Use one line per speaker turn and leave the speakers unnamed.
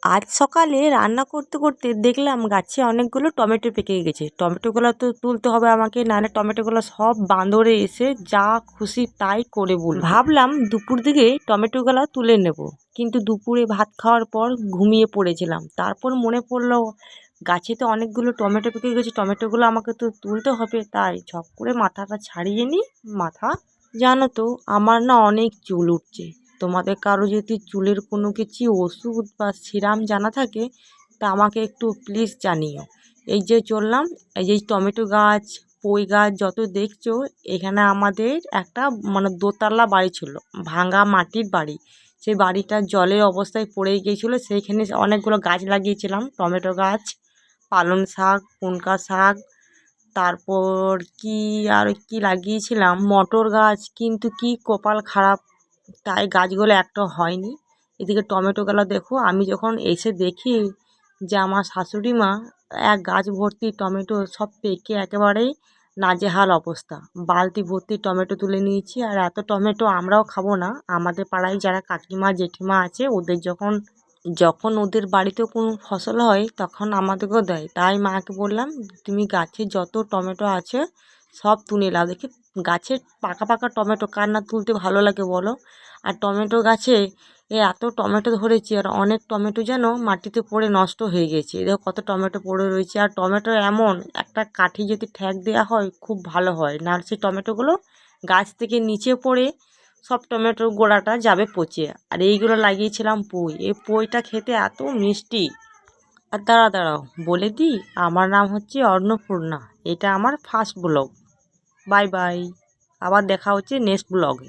আজ সকালে রান্না করতে করতে দেখলাম গাছে অনেকগুলো টমেটো পেকে গেছে। টমেটোগুলো তো তুলতে হবে আমাকে, নাহলে টমেটোগুলো সব বাঁদরে এসে যা খুশি তাই করে বলবে। ভাবলাম দুপুর দিকে টমেটোগুলো তুলে নেব, কিন্তু দুপুরে ভাত খাওয়ার পর ঘুমিয়ে পড়েছিলাম। তারপর মনে পড়লো গাছে তো অনেকগুলো টমেটো পেকে গেছে, টমেটোগুলো আমাকে তো তুলতে হবে। তাই ঝপ করে মাথাটা ছাড়িয়ে নিই। মাথা, জানো তো আমার না অনেক চুল উঠছে। তোমাদের কারো যদি চুলের কোনো কিছু ওষুধ বা সিরাম জানা থাকে তা আমাকে একটু প্লিজ জানিও। এই যে চললাম, এই যে টমেটো গাছ, পই গাছ যত দেখছো, এখানে আমাদের একটা দোতলা বাড়ি ছিল, ভাঙা মাটির বাড়ি। সেই বাড়িটা জলের অবস্থায় পড়ে গিয়েছিলো। সেইখানে অনেকগুলো গাছ লাগিয়েছিলাম, টমেটো গাছ, পালং শাক, পুনকা শাক, তারপর কি লাগিয়েছিলাম, মটর গাছ। কিন্তু কি কপাল খারাপ, তাই গাছগুলো একটাও হয়নি। এদিকে টমেটোগুলো দেখো, আমি যখন এসে দেখি যে আমার শাশুড়ি মা এক গাছ ভর্তি টমেটো সব পেকে একেবারেই নাজেহাল অবস্থা। বালতি ভর্তি টমেটো তুলে নিয়েছি। আর এত টমেটো আমরাও খাবো না, আমাদের পাড়ায় যারা কাকিমা জেঠিমা আছে ওদের যখন যখন ওদের বাড়িতে কোনো ফসল হয় তখন আমাদেরকেও দেয়। তাই মাকে বললাম, তুমি গাছে যত টমেটো আছে সব তুলে নাও। দেখি গাছের পাকা পাকা টমেটো কার না তুলতে ভালো লাগে বলো। আর টমেটো গাছে এত টমেটো ধরেছে, আর অনেক টমেটো যেন মাটিতে পড়ে নষ্ট হয়ে গেছে। দেখো কত টমেটো পড়ে রয়েছে। আর টমেটো এমন একটা কাঠি যদি ঠ্যাক দেওয়া হয় খুব ভালো হয়, না সেই টমেটোগুলো গাছ থেকে নিচে পড়ে সব টমেটোর গোড়াটা যাবে পচে। আর এইগুলো লাগিয়েছিলাম পুঁই, এই পুঁইটা খেতে এত মিষ্টি। আর দাঁড়াও বলে দিই, আমার নাম হচ্ছে অন্নপূর্ণা। এটা আমার ফার্স্ট ব্লগ। বাই বাই, আবার দেখা হচ্ছে নেক্সট ব্লগে।